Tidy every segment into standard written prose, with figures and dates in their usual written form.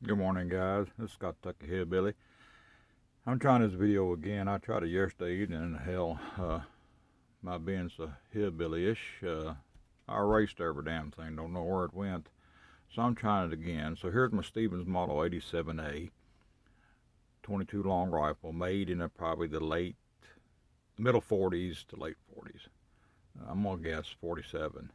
Good morning, guys. This is Scott Tucky Hillbilly. I'm trying this video again. I tried it yesterday evening, and hell, my being so hillbilly-ish, I erased every damn thing. Don't know where it went. So I'm trying it again. So here's my Stevens Model 87A 22 long rifle, made in probably the middle 40s to late 40s. I'm gonna guess 47.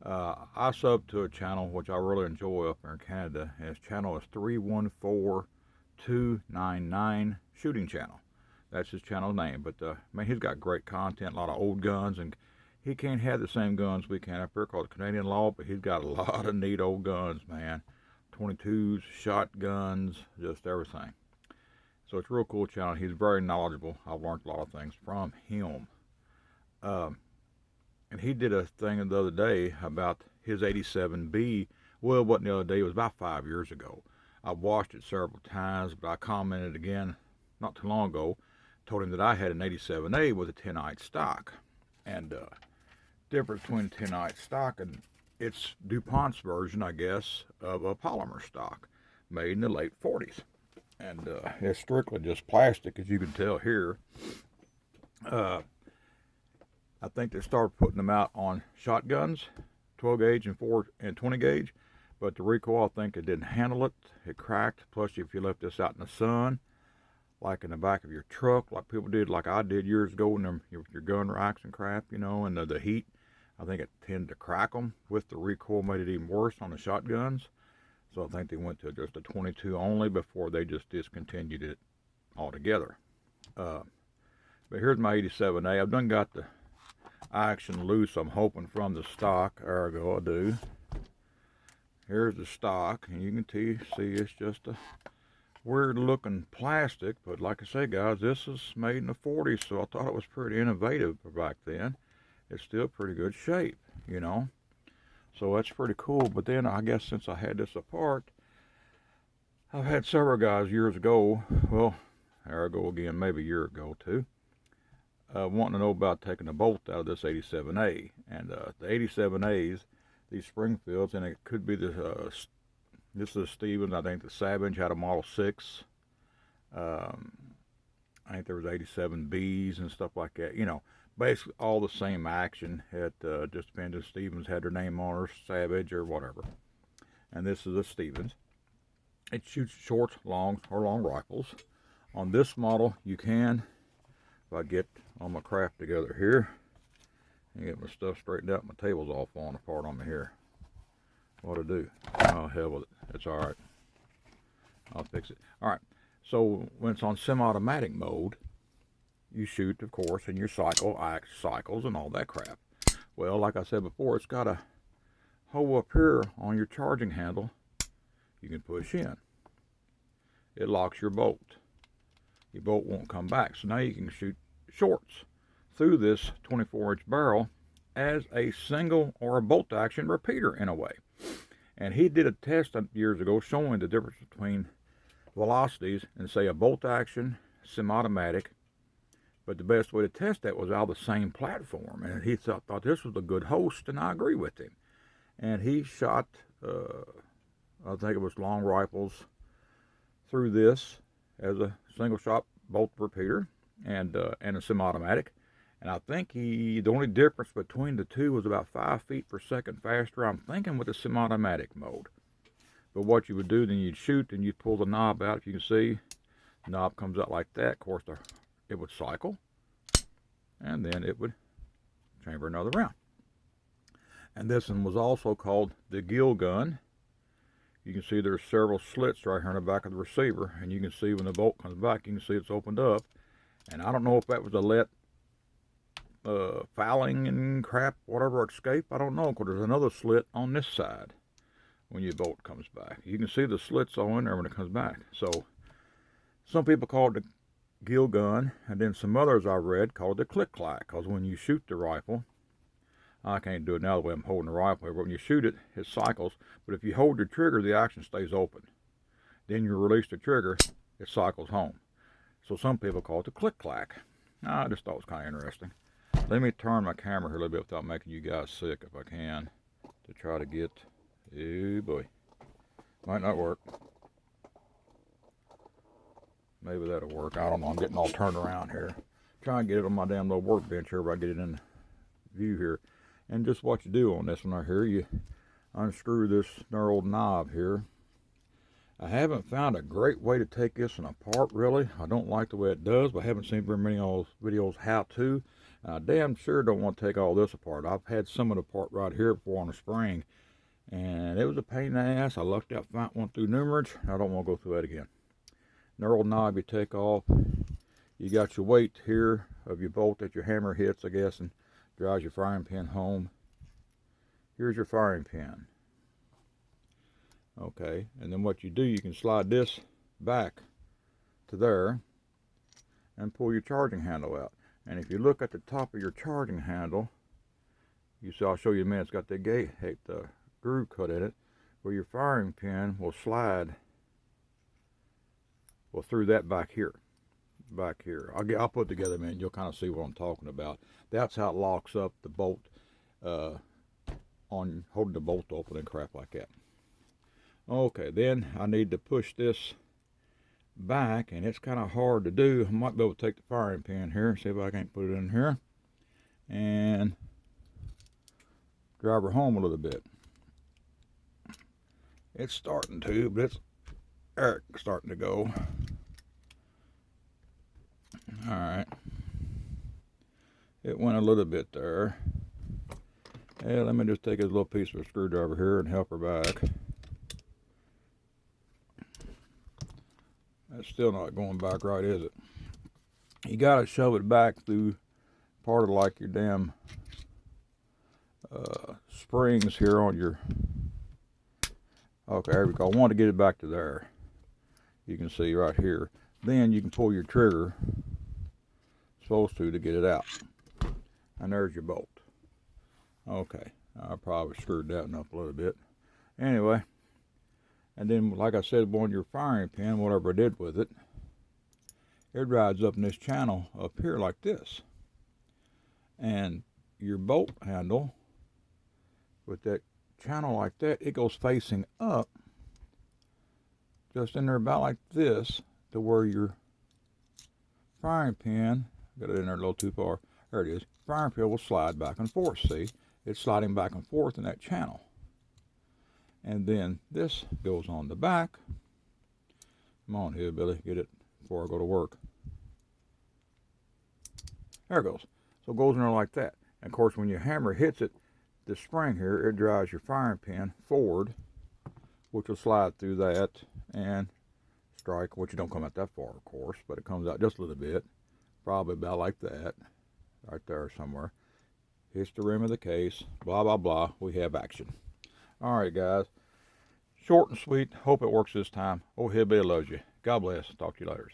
I sub to a channel which I really enjoy up here in Canada. His channel is 314299 Shooting Channel. That's his channel name. But man, he's got great content, a lot of old guns, and he can't have the same guns we can up here called Canadian law, but he's got a lot of neat old guns, man. 22s, shotguns, just everything. So it's a real cool channel. He's very knowledgeable. I've learned a lot of things from him. And he did a thing the other day about his 87B. Well, it wasn't the other day, it was about 5 years ago. I've watched it several times, but I commented again not too long ago, told him that I had an 87A with a 10-aught stock. And difference between 10-aught stock and it's DuPont's version, I guess, of a polymer stock made in the late 40s. And it's strictly just plastic, as you can tell here. I think they started putting them out on shotguns, 12 gauge and 20 gauge, but the recoil, I think it didn't handle it. It cracked. Plus, if you left this out in the sun, like in the back of your truck, like people did, like I did years ago, in your gun racks and crap, and the heat, I think it tended to crack them. With the recoil, made it even worse on the shotguns. So I think they went to just a 22 only before they just discontinued it altogether. But here's my 87A. I've done got the action loose, I'm hoping, from the stock. There we go, I do. Here's the stock, and you can see it's just a weird looking plastic, but like I say, guys, this is made in the 40s, so I thought it was pretty innovative back then. It's still pretty good shape, so that's pretty cool. But then I guess since I had this apart, I've had several guys years ago, well, there I go again, maybe a year ago too, wanting to know about taking the bolt out of this 87A. And the 87As, these Springfields, and it could be this is Stevens. I think the Savage had a Model 6. I think there was 87Bs and stuff like that. Basically all the same action. It just depends if Stevens had their name on or Savage or whatever. And this is a Stevens. It shoots short, long, or long rifles. On this model, you can, if I get all my crap together here and get my stuff straightened out, my table's all falling apart on me here. What'll I do? Oh, hell with it. It's all right. I'll fix it. All right. So when it's on semi-automatic mode, you shoot, of course, and your cycles and all that crap. Well, like I said before, it's got a hole up here on your charging handle you can push in. It locks your bolt. Your bolt won't come back. So now you can shoot shorts through this 24-inch barrel as a single or a bolt action repeater in a way. And he did a test years ago showing the difference between velocities and, say, a bolt action semi-automatic. But the best way to test that was out of the same platform. And he thought this was a good host, and I agree with him. And he shot, I think it was long rifles through this as a single shot bolt repeater and a semi-automatic. And I think the only difference between the two was about 5 feet per second faster, I'm thinking, with the semi-automatic mode. But what you would do, then you'd shoot and you'd pull the knob out. If you can see, the knob comes out like that. Of course, it would cycle, and then it would chamber another round. And this one was also called the gill gun. You can see there's several slits right here in the back of the receiver, and you can see when the bolt comes back, you can see it's opened up. And I don't know if that was a let fouling and crap, whatever, escape. I don't know, because there's another slit on this side when your bolt comes back. You can see the slits all in there when it comes back. So some people call it the gill gun, and then some others I read called it the click-clack, because when you shoot the rifle, I can't do it now the way I'm holding the rifle, but when you shoot it, it cycles. But if you hold your trigger, the action stays open. Then you release the trigger, it cycles home. So some people call it the click-clack. I just thought it was kind of interesting. Let me turn my camera here a little bit without making you guys sick, if I can, to try to get, oh boy, might not work. Maybe that'll work. I don't know. I'm getting all turned around here. Try and get it on my damn little workbench here, where I get it in view here. And just what you do on this one right here, you unscrew this knurled knob here. I haven't found a great way to take this one apart, really. I don't like the way it does, but I haven't seen very many of those videos how to. I damn sure don't want to take all this apart. I've had some of the part right here before on the spring, and it was a pain in the ass. I lucked out, went through numerous. I don't want to go through that again. Knurled knob you take off. You got your weight here of your bolt that your hammer hits, I guess, and drives your firing pin home. Here's your firing pin. Okay, and then what you do, you can slide this back to there and pull your charging handle out. And if you look at the top of your charging handle, you see, I'll show you in a minute, it's got the groove cut in it, where your firing pin will slide through that back here. I'll put it together in a minute, you'll kind of see what I'm talking about. That's how it locks up the bolt on holding the bolt open and crap like that. Okay, then I need to push this back, and it's kind of hard to do. I might be able to take the firing pin here, see if I can't put it in here, and drive her home a little bit. It's starting to, but it's starting to go. Alright. It went a little bit there. Yeah, let me just take a little piece of a screwdriver here and help her back. That's still not going back right, is it? You got to shove it back through part of like your damn springs here on your... Okay, there we go. I want to get it back to there. You can see right here. Then you can pull your trigger, supposed to get it out. And there's your bolt. Okay, I probably screwed that one up a little bit. Anyway, and then like I said, on your firing pin, whatever I did with it, it rides up in this channel up here like this. And your bolt handle, with that channel like that, it goes facing up, just in there about like this, to where your firing pin, got it in there a little too far, there it is, firing pin will slide back and forth, see? It's sliding back and forth in that channel. And then this goes on the back. Come on here, Billy, get it before I go to work. There it goes. So it goes in there like that. And of course, when your hammer hits it, this spring here, it drives your firing pin forward, which will slide through that and strike, which you don't come out that far, of course, but it comes out just a little bit, probably about like that, right there somewhere. Hits the rim of the case, blah, blah, blah, we have action. All right, guys, short and sweet, hope it works this time. Oh, Hillbilly loves you. God bless, talk to you later.